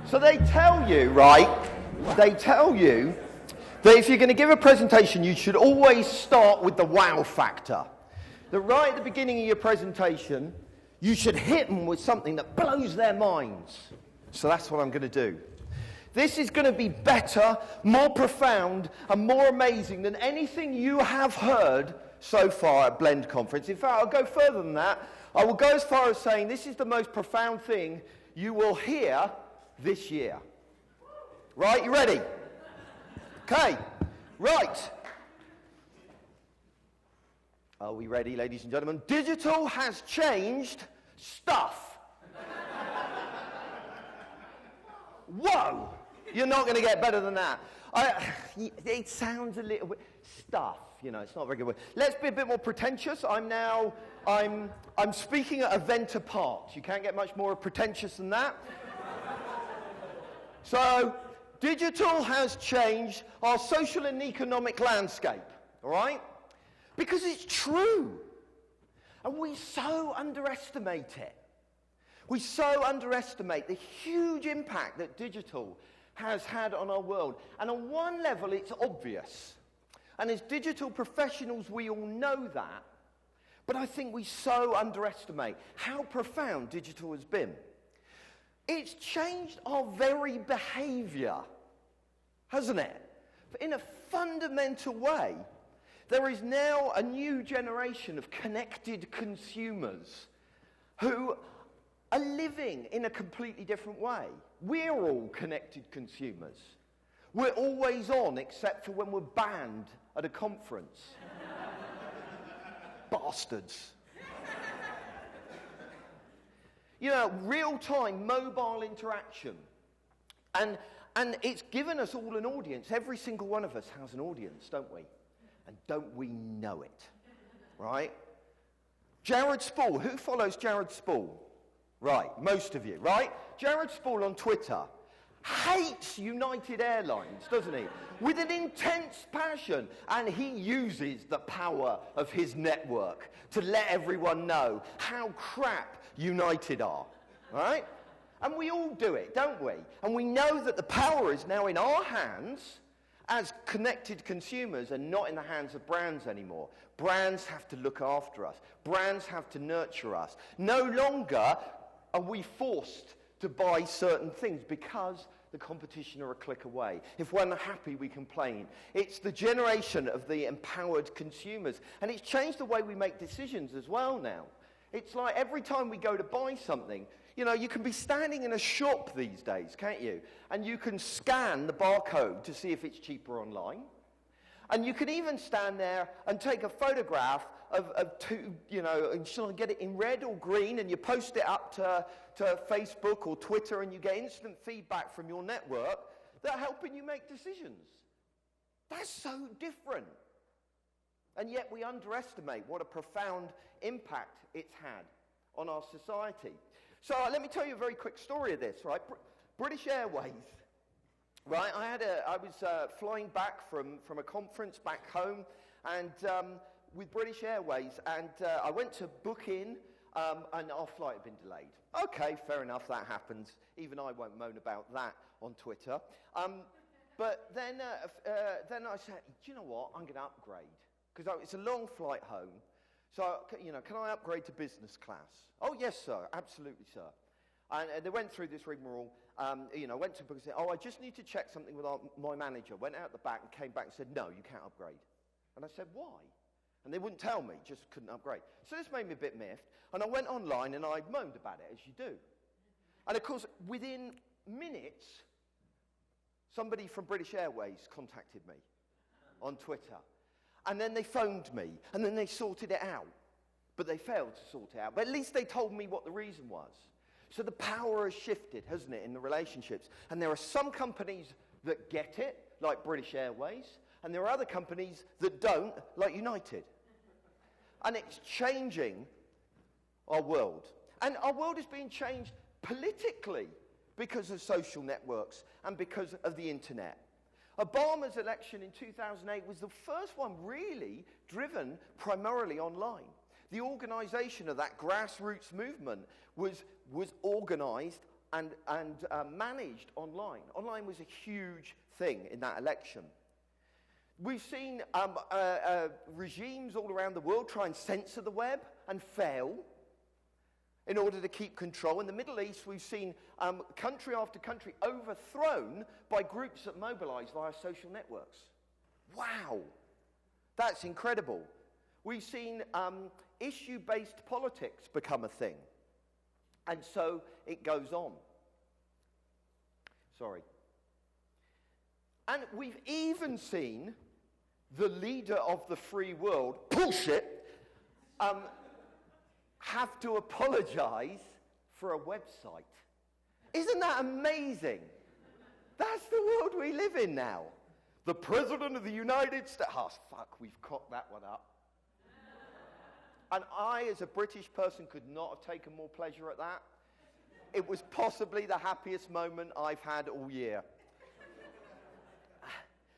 So they tell you, right, they tell you that if you're going to give a presentation, you should always start with the wow factor. That right at the beginning of your presentation, you should hit them with something that blows their minds. So that's what I'm going to do. This is going to be better, more profound, and more amazing than anything you have heard so far at BlendConf. In fact, I'll go further than that. I will go as far as saying this is the most profound thing you will hear this year. Right, you ready? Okay, right. Are we ready, ladies and gentlemen? Digital has changed stuff. Whoa! You're not going to get better than that. It sounds a little bit stuff, you know, it's not a very good word. Let's be a bit more pretentious. I'm speaking at a event apart. You can't get much more pretentious than that. So, digital has changed our social and economic landscape, all right? Because it's true. And we so underestimate it. We so underestimate the huge impact that digital has had on our world. And on one level, it's obvious. And as digital professionals, we all know that. But I think we so underestimate how profound digital has been. It's changed our very behavior, hasn't it? In a fundamental way, there is now a new generation of connected consumers who are living in a completely different way. We're all connected consumers. We're always on, except for when we're banned at a conference. Bastards. You know, real-time mobile interaction. And it's given us all an audience. Every single one of us has an audience, don't we? And don't we know it? Right? Jared Spool. Who follows Jared Spool? Right, most of you, right? Jared Spool on Twitter hates United Airlines, doesn't he? With an intense passion. And he uses the power of his network to let everyone know how crap United are, right? And we all do it, don't we? And we know that the power is now in our hands as connected consumers and not in the hands of brands anymore. Brands have to look after us. Brands have to nurture us. No longer are we forced to buy certain things because the competition are a click away. If we're unhappy, we complain. It's the generation of the empowered consumers. And it's changed the way we make decisions as well now. It's like every time we go to buy something, you know, you can be standing in a shop these days, can't you? And you can scan the barcode to see if it's cheaper online. And you can even stand there and take a photograph of two, you know, and shall I get it in red or green, and you post it up to Facebook or Twitter, and you get instant feedback from your network that are helping you make decisions. That's so different. And yet we underestimate what a profound impact it's had on our society. So let me tell you a very quick story of this, right? British Airways, right? I was flying back from a conference back home, and with British Airways, and I went to book in, and our flight had been delayed. Okay, fair enough, that happens. Even I won't moan about that on Twitter. But then I said, do you know what? I'm going to upgrade. Because it's a long flight home. So, you know, can I upgrade to business class? Oh, yes, sir. Absolutely, sir. And they went through this rigmarole. You know, went to book and said, oh, I just need to check something with my manager. Went out the back and came back and said, no, you can't upgrade. And I said, why? And they wouldn't tell me, just couldn't upgrade. So this made me a bit miffed. And I went online and I moaned about it, as you do. And, of course, within minutes, somebody from British Airways contacted me on Twitter. And then they phoned me, and then they sorted it out. But they failed to sort it out. But at least they told me what the reason was. So the power has shifted, hasn't it, in the relationships. And there are some companies that get it, like British Airways, and there are other companies that don't, like United. And it's changing our world. And our world is being changed politically because of social networks and because of the internet. Obama's election in 2008 was the first one really driven primarily online. The organisation of that grassroots movement was organised and managed online. Online was a huge thing in that election. We've seen regimes all around the world try and censor the web and fail in order to keep control. In the Middle East, we've seen country after country overthrown by groups that mobilize via social networks. Wow, that's incredible. We've seen issue-based politics become a thing. And so it goes on. Sorry. And we've even seen the leader of the free world, bullshit, have to apologize for a website. Isn't that amazing? That's the world we live in now. The President of the United States. Oh, fuck, we've cocked that one up. And I, as a British person, could not have taken more pleasure at that. It was possibly the happiest moment I've had all year.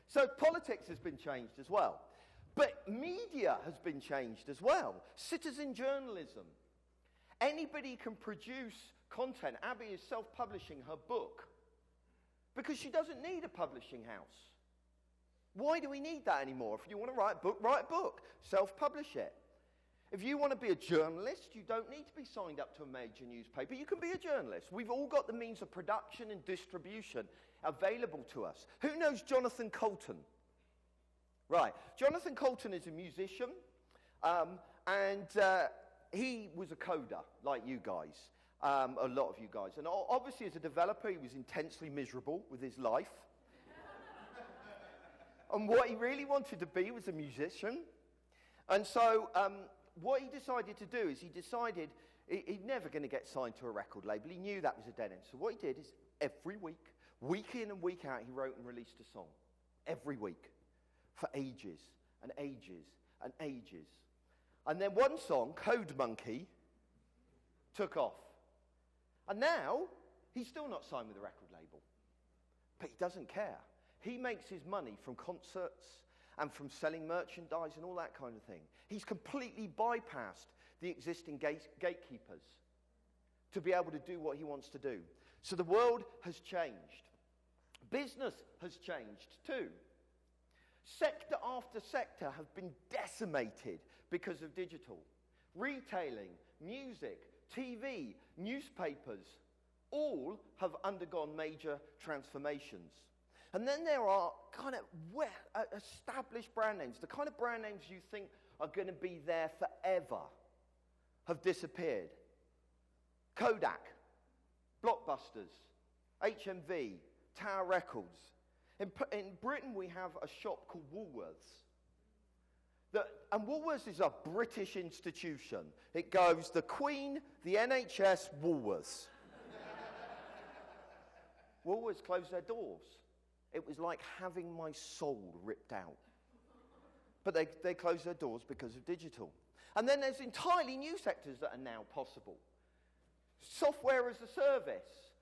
So politics has been changed as well. But media has been changed as well. Citizen journalism. Anybody can produce content. Abby is self-publishing her book because she doesn't need a publishing house. Why do we need that anymore? If you want to write a book. Self-publish it. If you want to be a journalist, you don't need to be signed up to a major newspaper. You can be a journalist. We've all got the means of production and distribution available to us. Who knows Jonathan Coulton? Right. Jonathan Coulton is a musician, and he was a coder, like you guys, a lot of you guys. And obviously, as a developer, he was intensely miserable with his life. And what he really wanted to be was a musician. And so what he decided to do is he's never going to get signed to a record label. He knew that was a dead end. So what he did is every week, week in and week out, he wrote and released a song. Every week. For ages and ages and ages. And then one song, Code Monkey, took off. And now, he's still not signed with a record label. But he doesn't care. He makes his money from concerts and from selling merchandise and all that kind of thing. He's completely bypassed the existing gatekeepers to be able to do what he wants to do. So the world has changed. Business has changed too. Sector after sector have been decimated because of digital. Retailing, music, TV, newspapers, all have undergone major transformations. And then there are kind of established brand names. The kind of brand names you think are going to be there forever have disappeared. Kodak, Blockbusters, HMV, Tower Records. In Britain, we have a shop called Woolworths. And Woolworths is a British institution. It goes the Queen, the NHS, Woolworths. Woolworths closed their doors. It was like having my soul ripped out. But they closed their doors because of digital. And then there's entirely new sectors that are now possible. Software as a service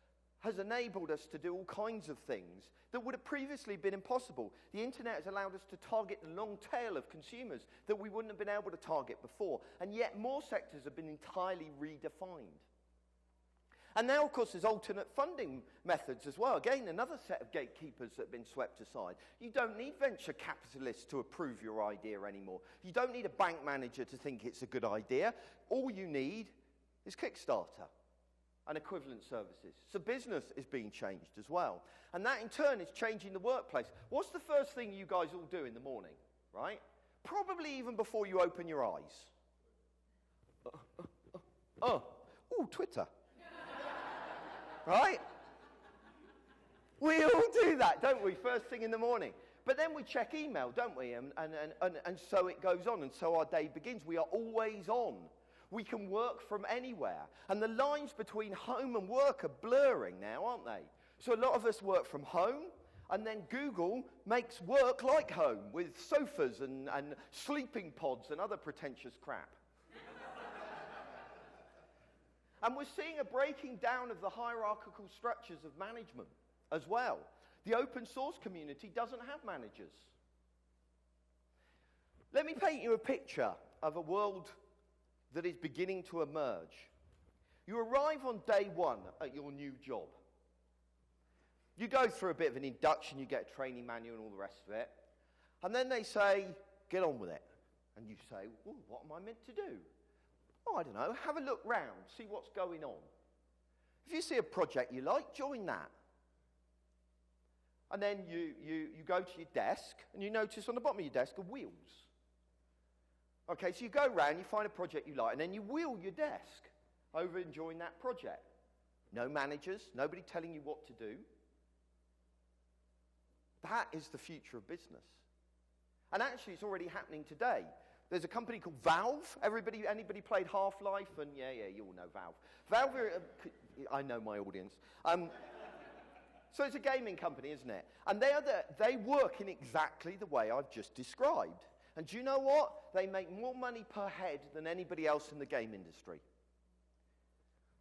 has enabled us to do all kinds of things that would have previously been impossible. The internet has allowed us to target the long tail of consumers that we wouldn't have been able to target before. And yet more sectors have been entirely redefined. And now, of course, there's alternate funding methods as well. Again, another set of gatekeepers that have been swept aside. You don't need venture capitalists to approve your idea anymore. You don't need a bank manager to think it's a good idea. All you need is Kickstarter and equivalent services. So business is being changed as well. And that, in turn, is changing the workplace. What's the first thing you guys all do in the morning, right? Probably even before you open your eyes. Twitter. Right? We all do that, don't we, first thing in the morning. But then we check email, don't we? And so it goes on, and so our day begins. We are always on. We can work from anywhere. And the lines between home and work are blurring now, aren't they? So a lot of us work from home, and then Google makes work like home with sofas and sleeping pods and other pretentious crap. And we're seeing a breaking down of the hierarchical structures of management as well. The open source community doesn't have managers. Let me paint you a picture of a world that is beginning to emerge. You arrive on day one at your new job. You go through a bit of an induction, you get a training manual and all the rest of it. And then they say, get on with it. And you say, well, what am I meant to do? Oh, I don't know, have a look round, see what's going on. If you see a project you like, join that. And then you go to your desk, and you notice on the bottom of your desk are wheels. Okay, so you go round, you find a project you like, and then you wheel your desk over and join that project. No managers, nobody telling you what to do. That is the future of business. And actually, it's already happening today. There's a company called Valve. Anybody played Half-Life? And yeah, you all know Valve. Valve, I know my audience. So it's a gaming company, isn't it? And they work in exactly the way I've just described. And do you know what? They make more money per head than anybody else in the game industry.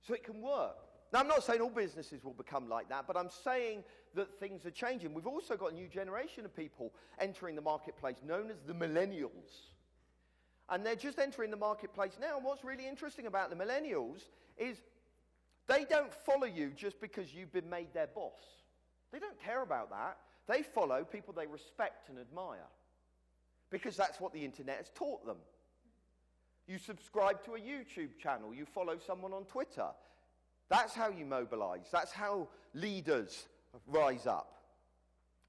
So it can work. Now, I'm not saying all businesses will become like that, but I'm saying that things are changing. We've also got a new generation of people entering the marketplace known as the millennials. And they're just entering the marketplace now. And what's really interesting about the millennials is they don't follow you just because you've been made their boss. They don't care about that. They follow people they respect and admire because that's what the internet has taught them. You subscribe to a YouTube channel. You follow someone on Twitter. That's how you mobilize. That's how leaders rise up.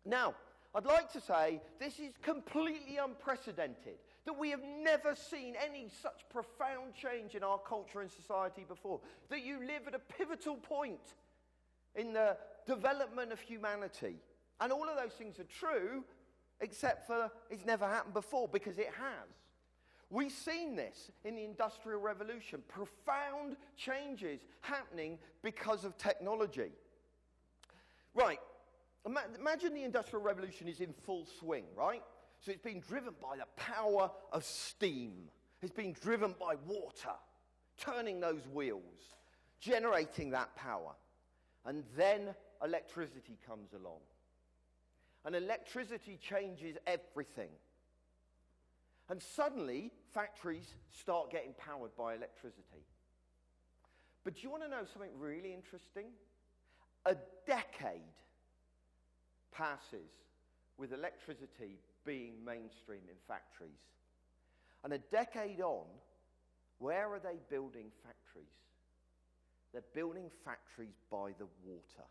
Now, I'd like to say this is completely unprecedented, that we have never seen any such profound change in our culture and society before, that you live at a pivotal point in the development of humanity. And all of those things are true, except for it's never happened before, because it has. We've seen this in the Industrial Revolution, profound changes happening because of technology. Right, imagine the Industrial Revolution is in full swing, right? So it's being driven by the power of steam. It's being driven by water, turning those wheels, generating that power. And then electricity comes along. And electricity changes everything. And suddenly, factories start getting powered by electricity. But do you want to know something really interesting? A decade passes with electricity being mainstream in factories. And a decade on, where are they building factories? They're building factories by the water.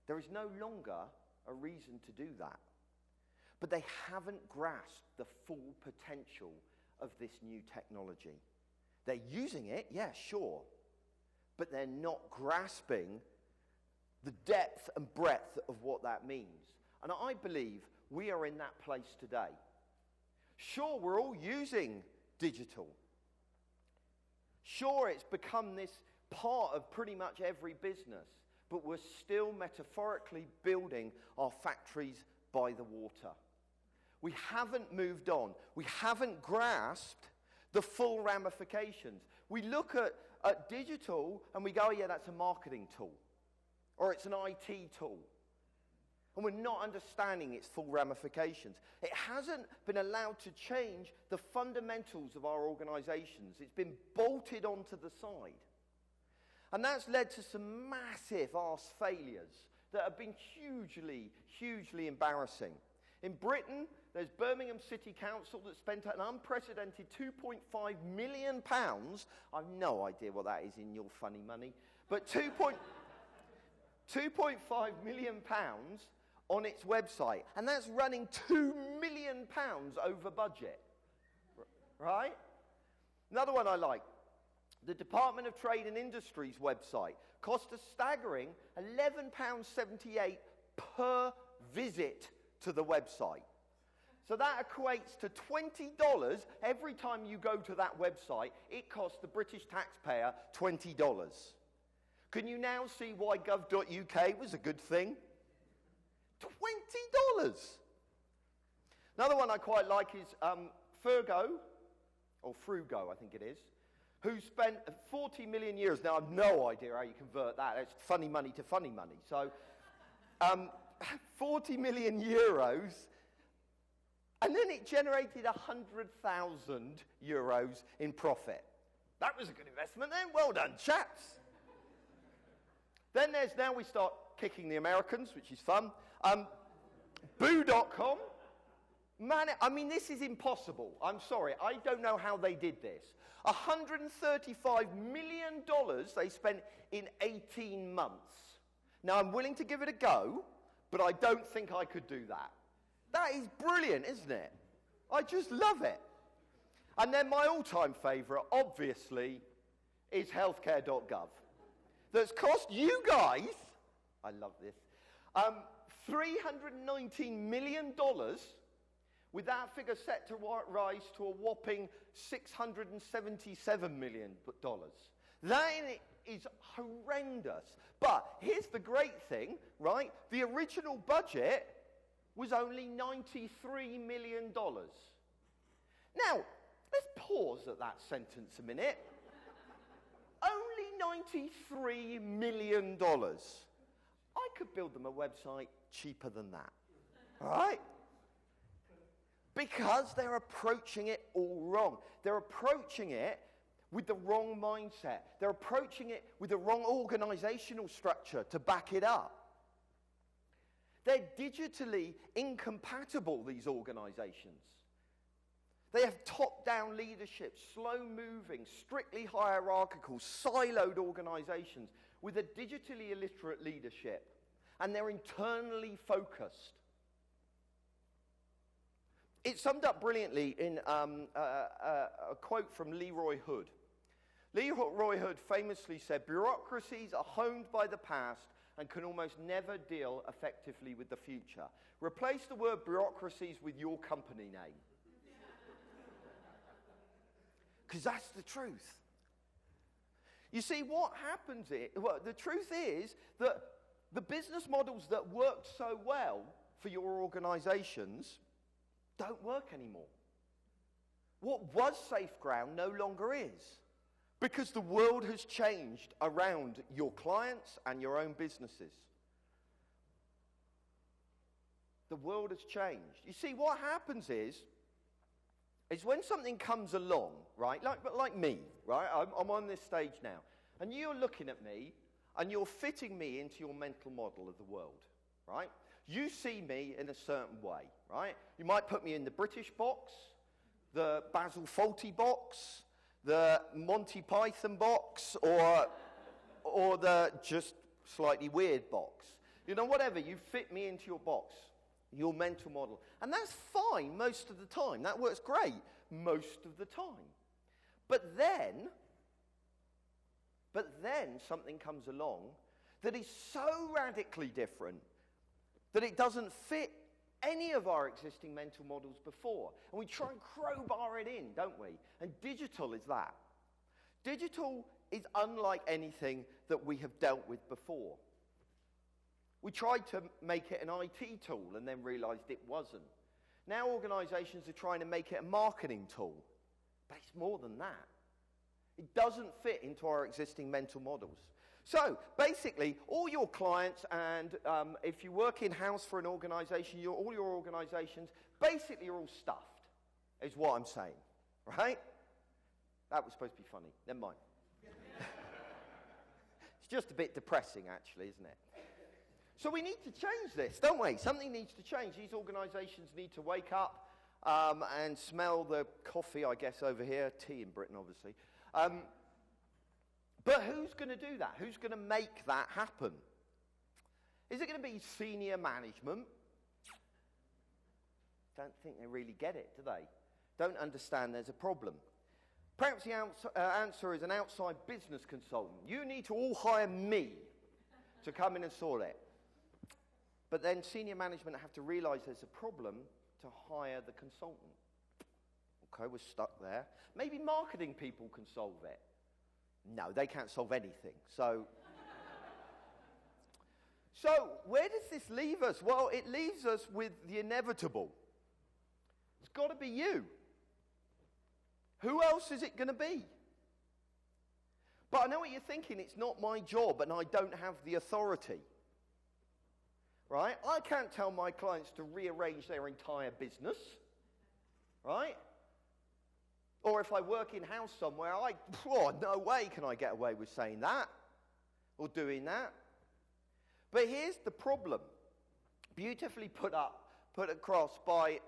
There is no longer a reason to do that. But they haven't grasped the full potential of this new technology. They're using it, yeah, sure, but they're not grasping the depth and breadth of what that means. And I believe we are in that place today. Sure, we're all using digital. Sure, it's become this part of pretty much every business, but we're still metaphorically building our factories by the water. We haven't moved on. We haven't grasped the full ramifications. We look at digital and we go, oh, yeah, that's a marketing tool. Or it's an IT tool. And we're not understanding its full ramifications. It hasn't been allowed to change the fundamentals of our organizations. It's been bolted onto the side. And that's led to some massive arse failures that have been hugely, hugely embarrassing. In Britain, there's Birmingham City Council that spent an unprecedented £2.5 million. I've no idea what that is in your funny money. But £2.5 million on its website. And that's running £2 million over budget. Right? Another one I like. The Department of Trade and Industry's website cost a staggering £11.78 per visit to the website. So that equates to $20 every time you go to that website. It costs the British taxpayer $20. Can you now see why gov.uk was a good thing? $20. Another one I quite like is Frugo, or Frugo I think it is, who spent 40 million euros. Now, I've no idea how you convert that. It's funny money to funny money. So, 40 million euros, and then it generated 100,000 euros in profit. That was a good investment then. Well done, chaps. Then now we start kicking the Americans, which is fun. Boo.com. Man, I mean, this is impossible. I'm sorry. I don't know how they did this. $135 million they spent in 18 months. Now, I'm willing to give it a go, but I don't think I could do that. That is brilliant, isn't it? I just love it. And then my all-time favourite, obviously, is healthcare.gov. That's cost you guys, I love this, $319 million, with that figure set to rise to a whopping $677 million. That is horrendous. But here's the great thing, right? The original budget was only $93 million. Now, let's pause at that sentence a minute. Only $93 million. I could build them a website cheaper than that. All right? Because they're approaching it all wrong. They're approaching it with the wrong mindset. They're approaching it with the wrong organizational structure to back it up. They're digitally incompatible, these organizations. They have top-down leadership, slow-moving, strictly hierarchical, siloed organizations with a digitally illiterate leadership. And they're internally focused. It's summed up brilliantly in a quote from Leroy Hood. Leroy Hood famously said, "Bureaucracies are honed by the past and can almost never deal effectively with the future." Replace the word bureaucracies with your company name. Because that's the truth. You see, what happens is, well, the truth is that the business models that worked so well for your organizations don't work anymore. What was safe ground no longer is, because the world has changed around your clients and your own businesses. The world has changed. You see, what happens is when something comes along, right, like me, right, I'm on this stage now, and you're looking at me, and you're fitting me into your mental model of the world, right? You see me in a certain way, right? You might put me in the British box, the Basil Fawlty box, the Monty Python box, or the just slightly weird box. You know, whatever, you fit me into your box, your mental model. And that's fine most of the time. That works great most of the time. But then something comes along that is so radically different that it doesn't fit any of our existing mental models before. And we try and crowbar it in, don't we? And digital is that. Digital is unlike anything that we have dealt with before. We tried to make it an IT tool and then realized it wasn't. Now organizations are trying to make it a marketing tool, but it's more than that. It doesn't fit into our existing mental models. So basically, all your clients, and if you work in-house for an organization, all your organizations basically are all stuffed, is what I'm saying, right? That was supposed to be funny. Never mind. It's just a bit depressing, actually, isn't it? So we need to change this, don't we? Something needs to change. These organizations need to wake up and smell the coffee, I guess, over here. Tea in Britain, obviously. But who's going to do that? Who's going to make that happen? Is it going to be senior management? Don't think they really get it, do they? Don't understand there's a problem. Perhaps the answer is an outside business consultant. You need to all hire me to come in and sort it. But then senior management have to realize there's a problem to hire the consultant. Okay, we're stuck there. Maybe marketing people can solve it. No, they can't solve anything. So where does this leave us? Well, it leaves us with the inevitable. It's got to be you. Who else is it going to be? But I know what you're thinking. It's not my job and I don't have the authority. Right? I can't tell my clients to rearrange their entire business. Right? Or if I work in-house somewhere, no way can I get away with saying that or doing that. But here's the problem, beautifully put across by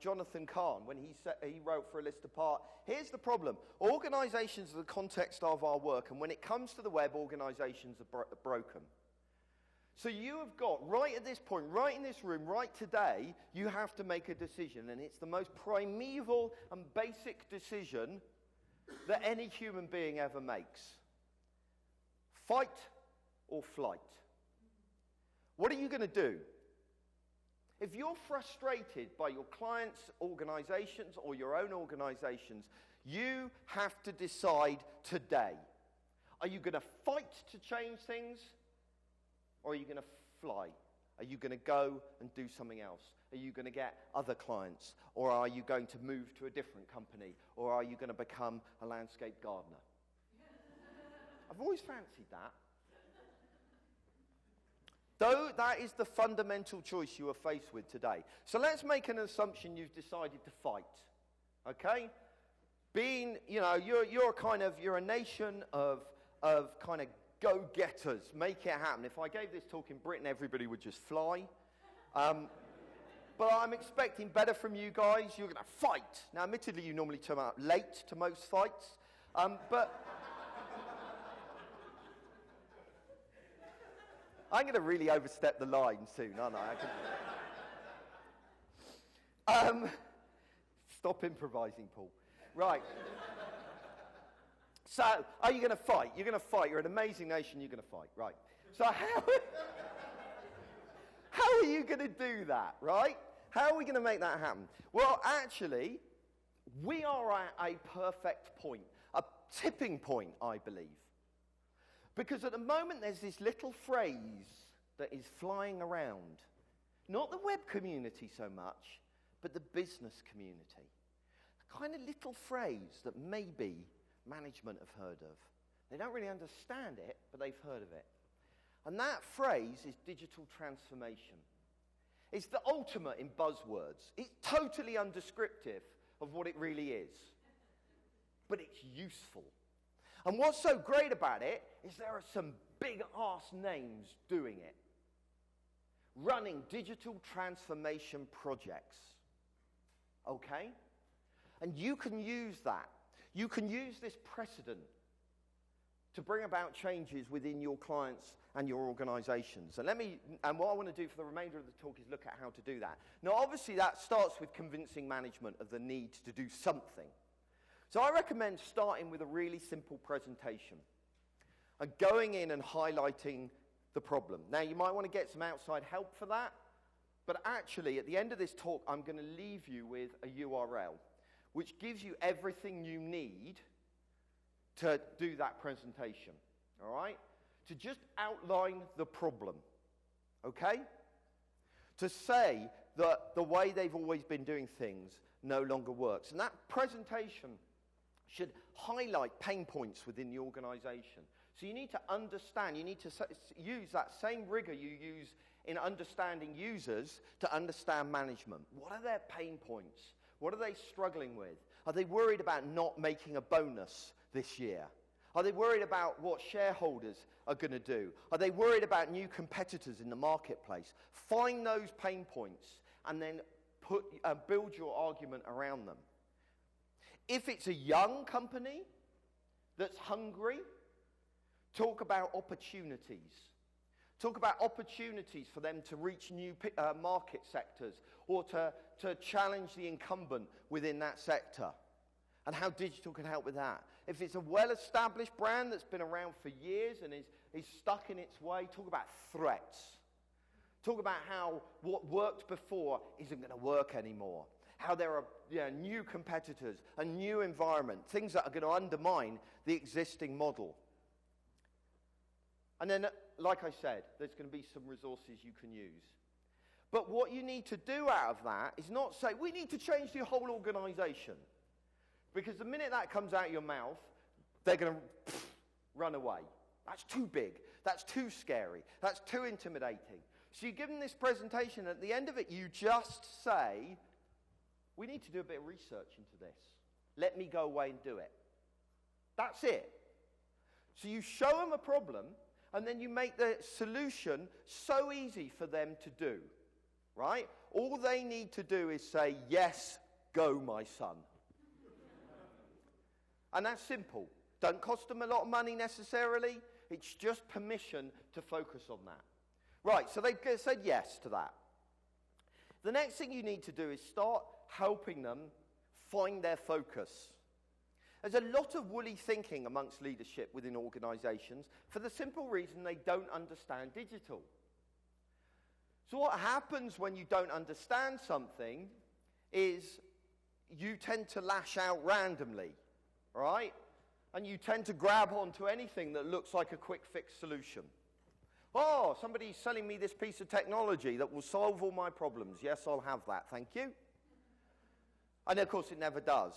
Jonathan Kahn when he wrote for A List Apart. Here's the problem. Organizations are the context of our work, and when it comes to the web, organizations are broken. So you have got, right at this point, right in this room, right today, you have to make a decision, and it's the most primeval and basic decision that any human being ever makes. Fight or flight. What are you going to do? If you're frustrated by your clients' organizations or your own organizations, you have to decide today. Are you going to fight to change things? Or are you going to fly? Are you going to go and do something else? Are you going to get other clients? Or are you going to move to a different company? Or are you going to become a landscape gardener? I've always fancied that. Though that is the fundamental choice you are faced with today. So let's make an assumption you've decided to fight. Okay? Being, you're a nation of kind of go-getters, make it happen. If I gave this talk in Britain, everybody would just fly. But I'm expecting better from you guys. You're going to fight. Now, admittedly, you normally turn up late to most fights. But I'm going to really overstep the line soon, aren't I? Stop improvising, Paul. Right. So, are you going to fight? You're going to fight. You're an amazing nation. You're going to fight. Right. So, how are you going to do that, right? How are we going to make that happen? Well, actually, we are at a perfect point, a tipping point, I believe. Because at the moment, there's this little phrase that is flying around. Not the web community so much, but the business community. A kind of little phrase that maybe management have heard of. They don't really understand it, but they've heard of it. And that phrase is digital transformation. It's the ultimate in buzzwords. It's totally undescriptive of what it really is. But it's useful. And what's so great about it is there are some big-ass names doing it. Running digital transformation projects. Okay? And you can use that. You can use this precedent to bring about changes within your clients and your organizations. And what I want to do for the remainder of the talk is look at how to do that. Now, obviously, that starts with convincing management of the need to do something. So I recommend starting with a really simple presentation and going in and highlighting the problem. Now, you might want to get some outside help for that, but actually, at the end of this talk, I'm going to leave you with a URL, which gives you everything you need to do that presentation, all right? To just outline the problem, okay? To say that the way they've always been doing things no longer works. And that presentation should highlight pain points within the organization. So you need to understand, you need to use that same rigor you use in understanding users to understand management. What are their pain points? What are they struggling with? Are they worried about not making a bonus this year? Are they worried about what shareholders are going to do? Are they worried about new competitors in the marketplace? Find those pain points and then build your argument around them. If it's a young company that's hungry, talk about opportunities. Talk about opportunities for them to reach new market sectors or to challenge the incumbent within that sector and how digital can help with that. If it's a well-established brand that's been around for years and is stuck in its way, talk about threats. Talk about how what worked before isn't going to work anymore. How there are new competitors, a new environment, things that are going to undermine the existing model. And then, like I said, there's going to be some resources you can use. But what you need to do out of that is not say, we need to change the whole organization. Because the minute that comes out of your mouth, they're going to run away. That's too big. That's too scary. That's too intimidating. So you give them this presentation, and at the end of it, you just say, we need to do a bit of research into this. Let me go away and do it. That's it. So you show them a problem, and then you make the solution so easy for them to do, right? All they need to do is say, yes, go, my son. And that's simple. Don't cost them a lot of money necessarily. It's just permission to focus on that. Right, so they've said yes to that. The next thing you need to do is start helping them find their focus. There's a lot of woolly thinking amongst leadership within organizations for the simple reason they don't understand digital. So what happens when you don't understand something is you tend to lash out randomly, right? And you tend to grab onto anything that looks like a quick fix solution. Oh, somebody's selling me this piece of technology that will solve all my problems. Yes, I'll have that, thank you. And of course it never does.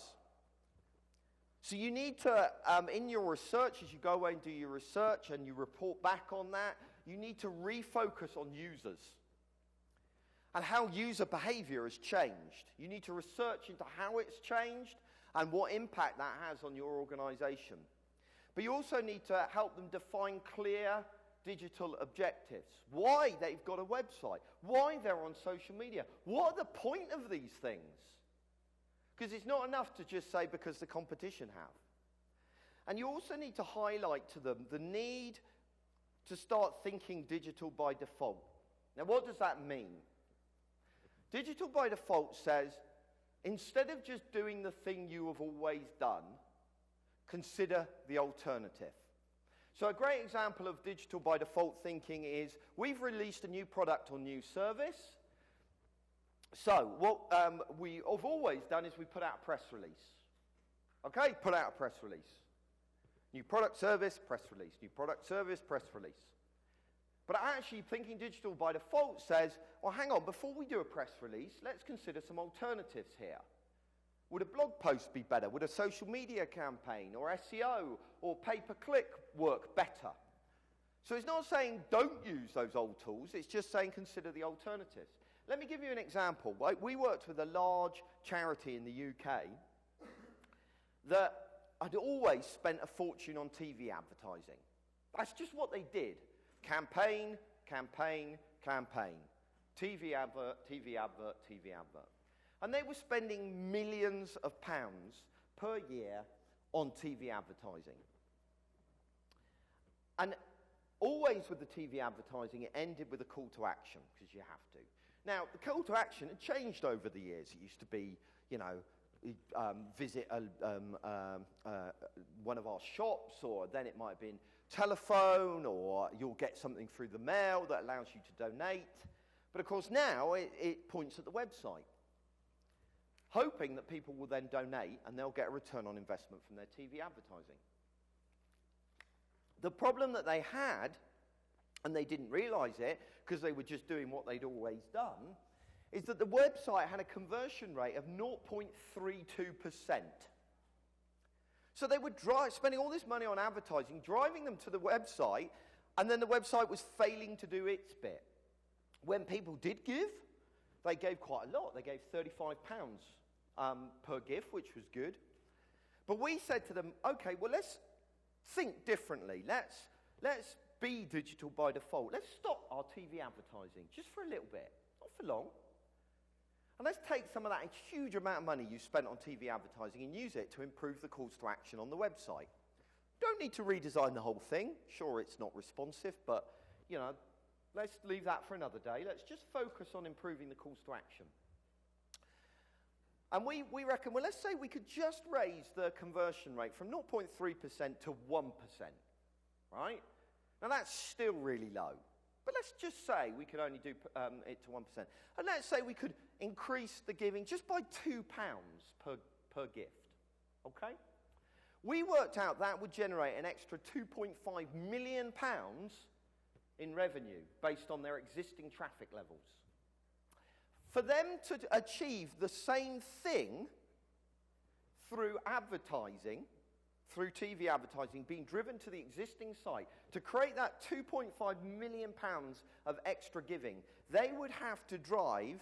So you need to, in your research, as you go away and do your research and you report back on that, you need to refocus on users and how user behavior has changed. You need to research into how it's changed and what impact that has on your organization. But you also need to help them define clear digital objectives. Why they've got a website, why they're on social media. What are the point of these things? Because it's not enough to just say because the competition have. And you also need to highlight to them the need to start thinking digital by default. Now, what does that mean? Digital by default says, instead of just doing the thing you have always done, consider the alternative. So a great example of digital by default thinking is, we've released a new product or new service. So what we have always done is we put out a press release. Okay, put out a press release. New product, service, press release. New product, service, press release. But actually thinking digital by default says, well, hang on, before we do a press release, let's consider some alternatives here. Would a blog post be better? Would a social media campaign or SEO or pay-per-click work better? So it's not saying don't use those old tools, it's just saying consider the alternatives. Let me give you an example. We worked with a large charity in the UK that had always spent a fortune on TV advertising. That's just what they did. Campaign, campaign, campaign. TV advert, TV advert, TV advert. And they were spending millions of pounds per year on TV advertising. And always with the TV advertising, it ended with a call to action, because you have to. Now, the call to action had changed over the years. It used to be, you know, visit one of our shops, or then it might have been telephone, or you'll get something through the mail that allows you to donate. But of course now it points at the website, hoping that people will then donate and they'll get a return on investment from their TV advertising. The problem that they had, and they didn't realize it because they were just doing what they'd always done, is that the website had a conversion rate of 0.32%. So they were spending all this money on advertising, driving them to the website, and then the website was failing to do its bit. When people did give, they gave quite a lot. They gave £35 per gift, which was good. But we said to them, okay, well, let's think differently. Let's be digital by default. Let's stop our TV advertising just for a little bit, not for long. And let's take some of that huge amount of money you spent on TV advertising and use it to improve the calls to action on the website. Don't need to redesign the whole thing. Sure, it's not responsive, but, you know, let's leave that for another day. Let's just focus on improving the calls to action. And we reckon, well, let's say we could just raise the conversion rate from 0.3% to 1%, right? Now, that's still really low. But let's just say we could only do it to 1%. And let's say we could increase the giving just by £2 per gift, okay? We worked out that would generate an extra £2.5 million in revenue based on their existing traffic levels. For them to achieve the same thing through advertising, through TV advertising, being driven to the existing site, to create that £2.5 million of extra giving, they would have to drive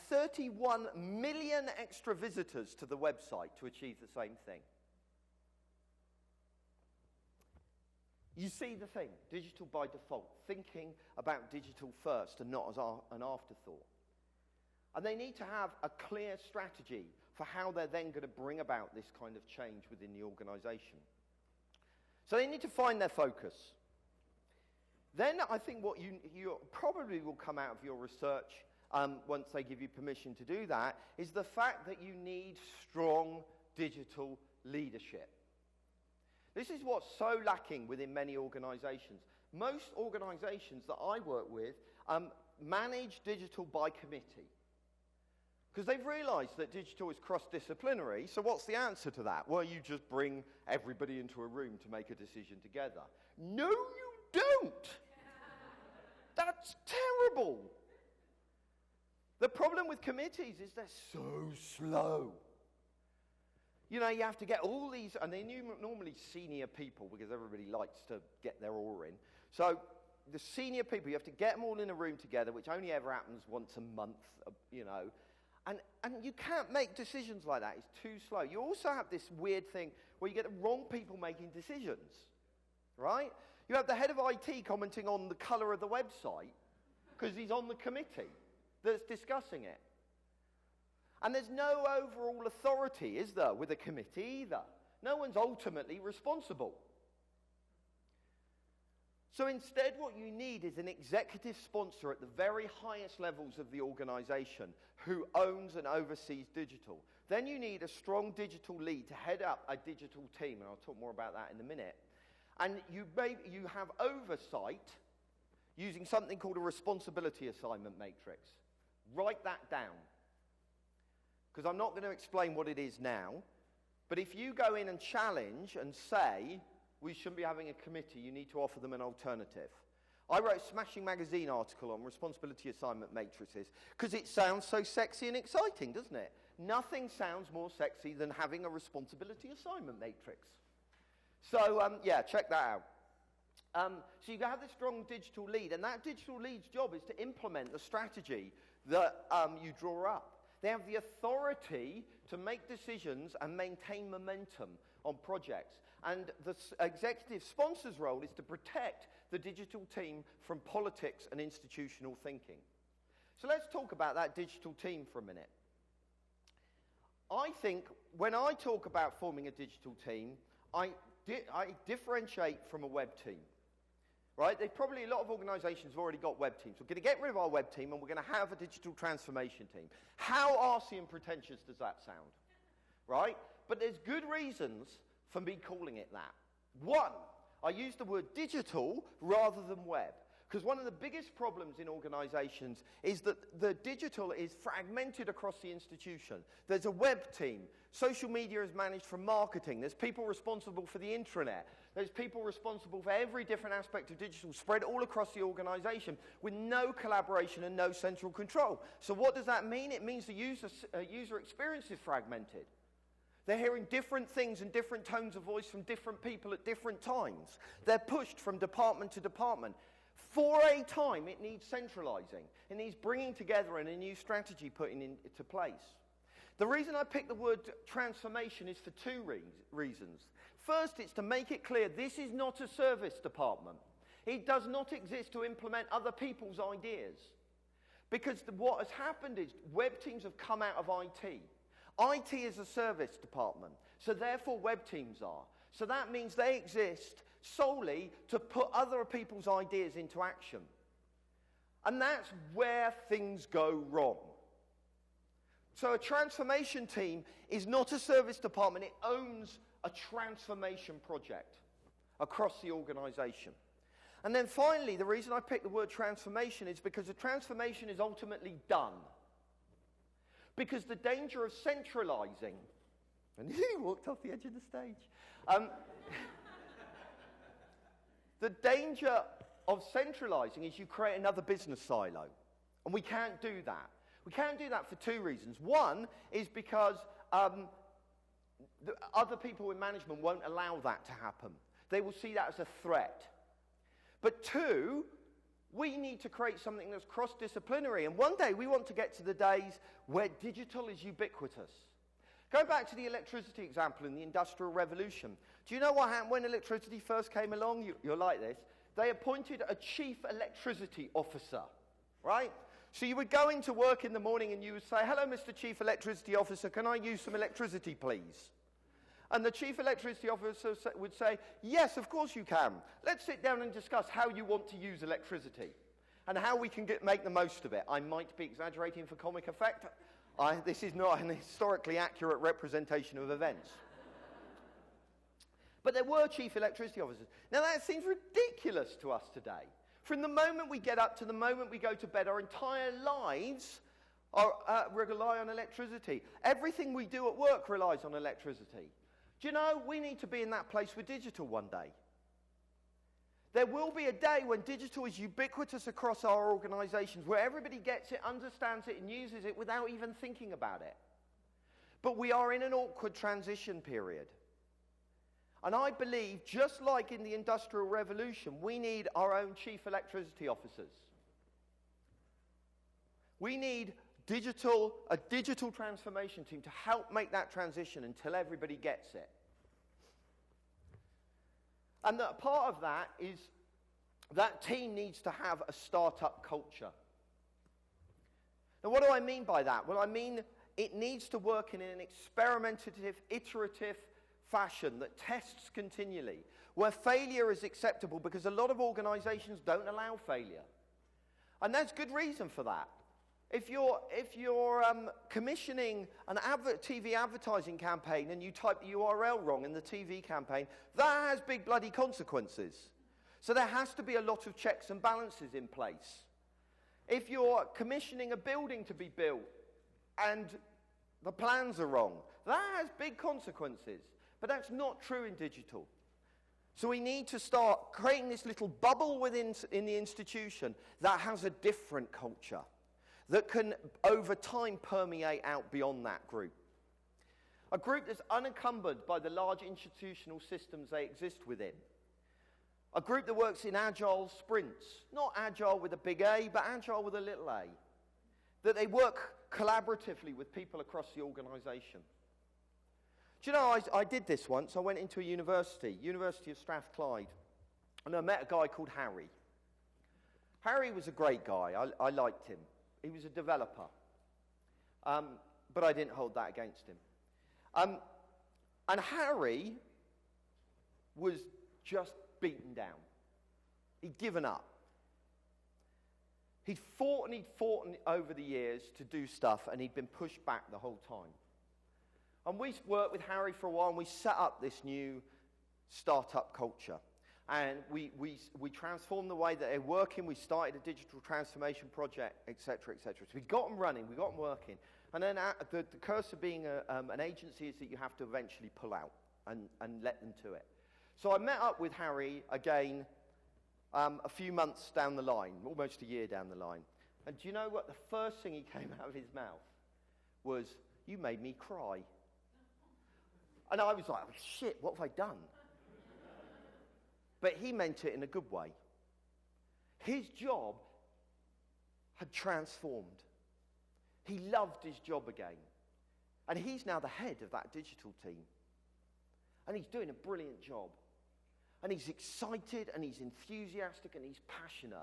31 million extra visitors to the website to achieve the same thing. You see the thing, digital by default, thinking about digital first and not as an afterthought. And they need to have a clear strategy for how they're then going to bring about this kind of change within the organization. So they need to find their focus. Then I think what you probably will come out of your research once they give you permission to do that is the fact that you need strong digital leadership. This is what's so lacking within many organizations. Most organizations that I work with manage digital by committee. Because they've realized that digital is cross-disciplinary, so what's the answer to that? Well, you just bring everybody into a room to make a decision together. No, you don't! That's terrible! The problem with committees is they're so slow. You know, you have to get all these, and they're normally senior people because everybody likes to get their oar in. So the senior people, you have to get them all in a room together, which only ever happens once a month, you know. And you can't make decisions like that. It's too slow. You also have this weird thing where you get the wrong people making decisions, right? You have the head of IT commenting on the color of the website because he's on the committee that's discussing it. And there's no overall authority, is there, with a committee either? No one's ultimately responsible. So instead, what you need is an executive sponsor at the very highest levels of the organization who owns and oversees digital. Then you need a strong digital lead to head up a digital team, and I'll talk more about that in a minute. And you have oversight using something called a responsibility assignment matrix. Write that down. Because I'm not going to explain what it is now, but if you go in and challenge and say, we shouldn't be having a committee, you need to offer them an alternative. I wrote a Smashing Magazine article on responsibility assignment matrices because it sounds so sexy and exciting, doesn't it? Nothing sounds more sexy than having a responsibility assignment matrix. So, yeah, check that out. So you have this strong digital lead, and that digital lead's job is to implement the strategy that you draw up. They have the authority to make decisions and maintain momentum on projects. And the executive sponsor's role is to protect the digital team from politics and institutional thinking. So let's talk about that digital team for a minute. I think when I talk about forming a digital team, I differentiate from a web team. Right? There's probably a lot of organizations have already got web teams. We're going to get rid of our web team and we're going to have a digital transformation team. How arsey and pretentious does that sound? Right? But there's good reasons for me calling it that. One, I use the word digital rather than web. Because one of the biggest problems in organizations is that the digital is fragmented across the institution. There's a web team. Social media is managed from marketing. There's people responsible for the intranet. There's people responsible for every different aspect of digital spread all across the organization with no collaboration and no central control. So what does that mean? It means the user experience is fragmented. They're hearing different things and different tones of voice from different people at different times. They're pushed from department to department. For a time, it needs centralizing. It needs bringing together and a new strategy putting into place. The reason I picked the word transformation is for two reasons. First, it's to make it clear this is not a service department. It does not exist to implement other people's ideas. Because what has happened is web teams have come out of IT. IT is a service department, so therefore web teams are. So that means they exist solely to put other people's ideas into action. And that's where things go wrong. So a transformation team is not a service department, it owns a transformation project across the organization. And then finally, the reason I picked the word transformation is because the transformation is ultimately done. Because the danger of centralizing, and he walked off the edge of the stage. The danger of centralizing is you create another business silo. And we can't do that. We can't do that for two reasons. One is because the other people in management won't allow that to happen. They will see that as a threat. But two, We need to create something that's cross-disciplinary. And one day we want to get to the days where digital is ubiquitous. Go back to the electricity example in the Industrial Revolution. Do you know what happened when electricity first came along? You're like this. They appointed a chief electricity officer, right? So you would go into work in the morning and you would say, hello, Mr. Chief Electricity Officer, can I use some electricity, please? And the chief electricity officer would say, yes, of course you can. Let's sit down and discuss how you want to use electricity and how we can make the most of it. I might be exaggerating for comic effect. This is not an historically accurate representation of events. But there were chief electricity officers. Now that seems ridiculous to us today. From the moment we get up to the moment we go to bed, our entire lives rely on electricity. Everything we do at work relies on electricity. Do you know, we need to be in that place with digital one day. There will be a day when digital is ubiquitous across our organizations, where everybody gets it, understands it, and uses it without even thinking about it. But we are in an awkward transition period. And I believe, just like in the Industrial Revolution, we need our own chief electricity officers. We need a digital transformation team to help make that transition until everybody gets it. And that part of that is that team needs to have a startup culture. Now, what do I mean by that? Well, I mean it needs to work in an experimentative, iterative fashion that tests continually, where failure is acceptable, because a lot of organizations don't allow failure. And there's good reason for that. If you're commissioning an TV advertising campaign and you type the URL wrong in the TV campaign, that has big bloody consequences. So there has to be a lot of checks and balances in place. If you're commissioning a building to be built and the plans are wrong, that has big consequences. But that's not true in digital. So we need to start creating this little bubble in the institution that has a different culture, that can, over time, permeate out beyond that group. A group that's unencumbered by the large institutional systems they exist within. A group that works in agile sprints. Not agile with a big A, but agile with a little a. That they work collaboratively with people across the organization. Do you know, I did this once. I went into a university of Strathclyde, and I met a guy called Harry. Harry was a great guy. I liked him. He was a developer, but I didn't hold that against him. And Harry was just beaten down. He'd given up. He'd fought over the years to do stuff, and he'd been pushed back the whole time. And we worked with Harry for a while, and we set up this new startup culture. And we transformed the way that they're working. We started a digital transformation project, etc., etc. So we got them running, we got them working. And then the curse of being an agency is that you have to eventually pull out and let them to it. So I met up with Harry again a few months down the line, almost a year down the line. And do you know what? The first thing he came out of his mouth was, "You made me cry." And I was like, oh, shit, what have I done? But he meant it in a good way. His job had transformed. He loved his job again. And he's now the head of that digital team. And he's doing a brilliant job. And he's excited, and he's enthusiastic, and he's passionate,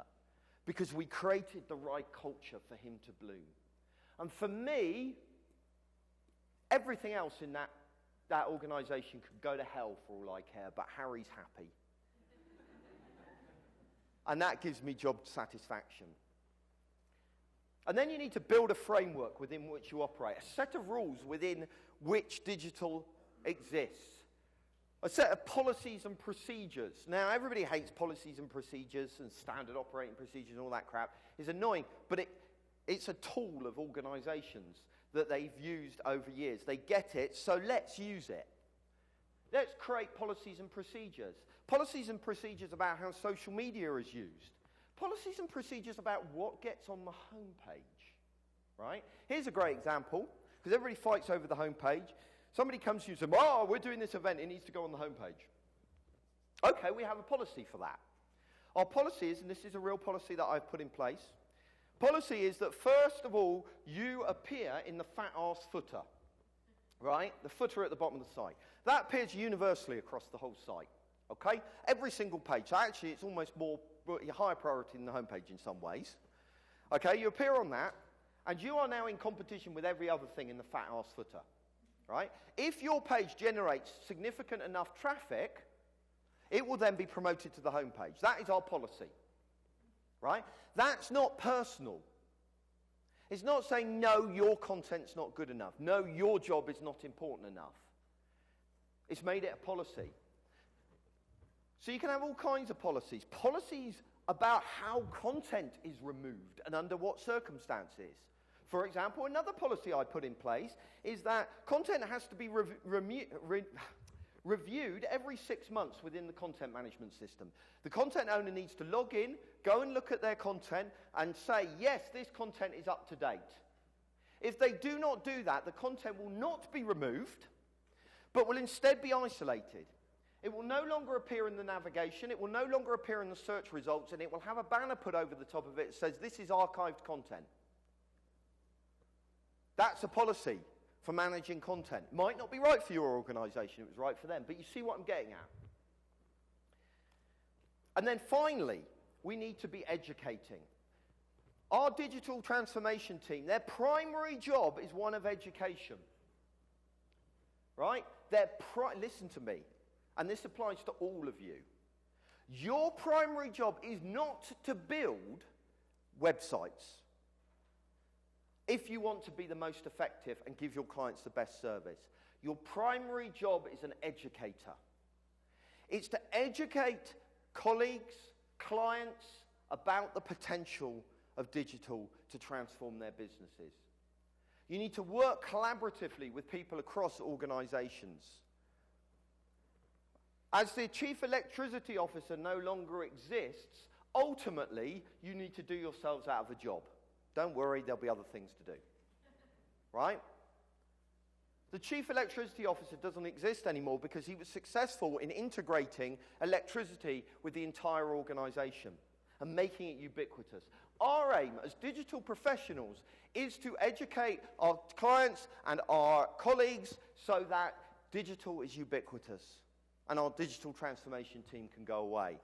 because we created the right culture for him to bloom. And for me, everything else in that organization could go to hell for all I care, but Harry's happy. And that gives me job satisfaction. And then you need to build a framework within which you operate, a set of rules within which digital exists, a set of policies and procedures. Now, everybody hates policies and procedures and standard operating procedures and all that crap. It's annoying, but it's a tool of organizations that they've used over years. They get it, so let's use it. Let's create policies and procedures. Policies and procedures about how social media is used. Policies and procedures about what gets on the homepage, right? Here's a great example, because everybody fights over the homepage. Somebody comes to you and says, oh, we're doing this event, it needs to go on the homepage. Okay, we have a policy for that. Our policy is, and this is a real policy that I've put in place, policy is that first of all, you appear in the fat arse footer, right? The footer at the bottom of the site. That appears universally across the whole site, okay? Every single page. So actually, it's almost more higher priority than the homepage in some ways. Okay, you appear on that, and you are now in competition with every other thing in the fat arse footer, right? If your page generates significant enough traffic, it will then be promoted to the homepage. That is our policy, right? That's not personal. It's not saying, no, your content's not good enough. No, your job is not important enough. It's made it a policy. So you can have all kinds of policies. Policies about how content is removed and under what circumstances. For example, another policy I put in place is that content has to be reviewed every 6 months within the content management system. The content owner needs to log in, go and look at their content and say, yes, this content is up to date. If they do not do that, the content will not be removed, but will instead be isolated. It will no longer appear in the navigation, it will no longer appear in the search results, and it will have a banner put over the top of it that says, this is archived content. That's a policy for managing content. Might not be right for your organization, it was right for them, but you see what I'm getting at. And then finally, we need to be educating. Our digital transformation team, their primary job is one of education. Right? Listen to me, and this applies to all of you. Your primary job is not to build websites if you want to be the most effective and give your clients the best service. Your primary job is an educator. It's to educate colleagues, clients about the potential of digital to transform their businesses. You need to work collaboratively with people across organizations. As the chief electricity officer no longer exists, ultimately, you need to do yourselves out of a job. Don't worry, there'll be other things to do. Right? The chief electricity officer doesn't exist anymore because he was successful in integrating electricity with the entire organization and making it ubiquitous. Our aim as digital professionals is to educate our clients and our colleagues so that digital is ubiquitous and our digital transformation team can go away.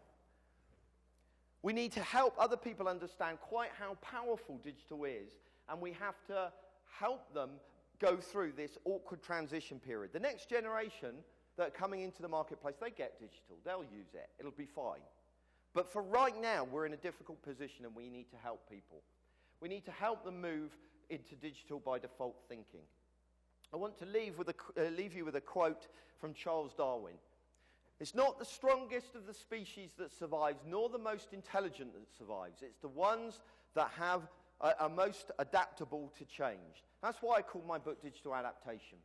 We need to help other people understand quite how powerful digital is, and we have to help them go through this awkward transition period. The next generation that are coming into the marketplace, they get digital. They'll use it. It'll be fine. But for right now, we're in a difficult position, and we need to help people. We need to help them move into digital by default thinking. I want to leave you with a quote from Charles Darwin. It's not the strongest of the species that survives, nor the most intelligent that survives. It's the ones that are most adaptable to change. That's why I call my book Digital Adaptation.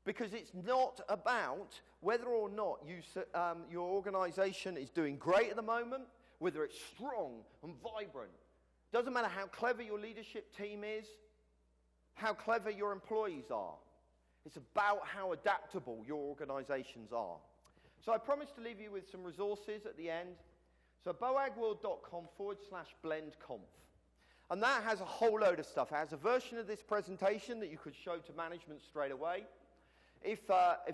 Because it's not about whether or not your organization is doing great at the moment, whether it's strong and vibrant. Doesn't matter how clever your leadership team is, how clever your employees are. It's about how adaptable your organizations are. So I promised to leave you with some resources at the end. So boagworld.com/BlendConf. And that has a whole load of stuff. It has a version of this presentation that you could show to management straight away. If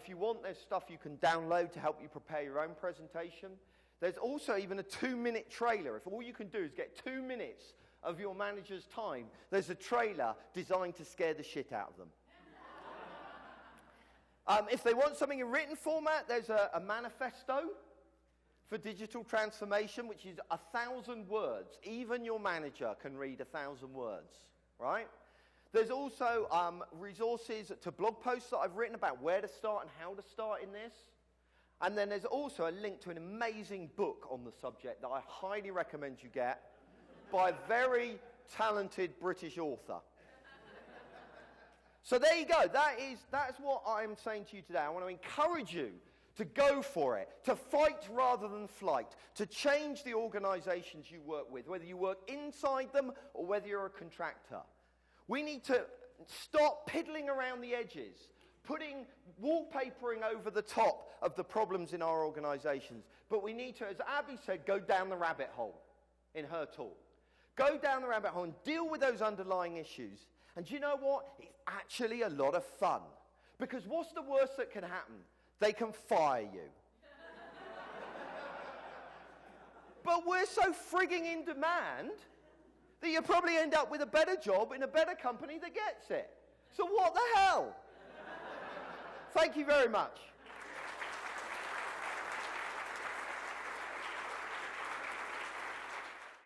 you want, there's stuff you can download to help you prepare your own presentation. There's also even a 2-minute trailer. If all you can do is get 2 minutes of your manager's time, there's a trailer designed to scare the shit out of them. If they want something in written format, there's a manifesto for digital transformation, which is 1,000 words. Even your manager can read 1,000 words, right? There's also resources to blog posts that I've written about where to start and how to start in this. And then there's also a link to an amazing book on the subject that I highly recommend you get by a very talented British author. So there you go. That's what I'm saying to you today. I want to encourage you to go for it, to fight rather than flight, to change the organizations you work with, whether you work inside them or whether you're a contractor. We need to stop piddling around the edges, putting wallpapering over the top of the problems in our organizations. But we need to, as Abby said, go down the rabbit hole in her talk. Go down the rabbit hole and deal with those underlying issues. And do you know what? It's actually a lot of fun. Because what's the worst that can happen? They can fire you. But we're so frigging in demand that you probably end up with a better job in a better company that gets it. So what the hell? Thank you very much.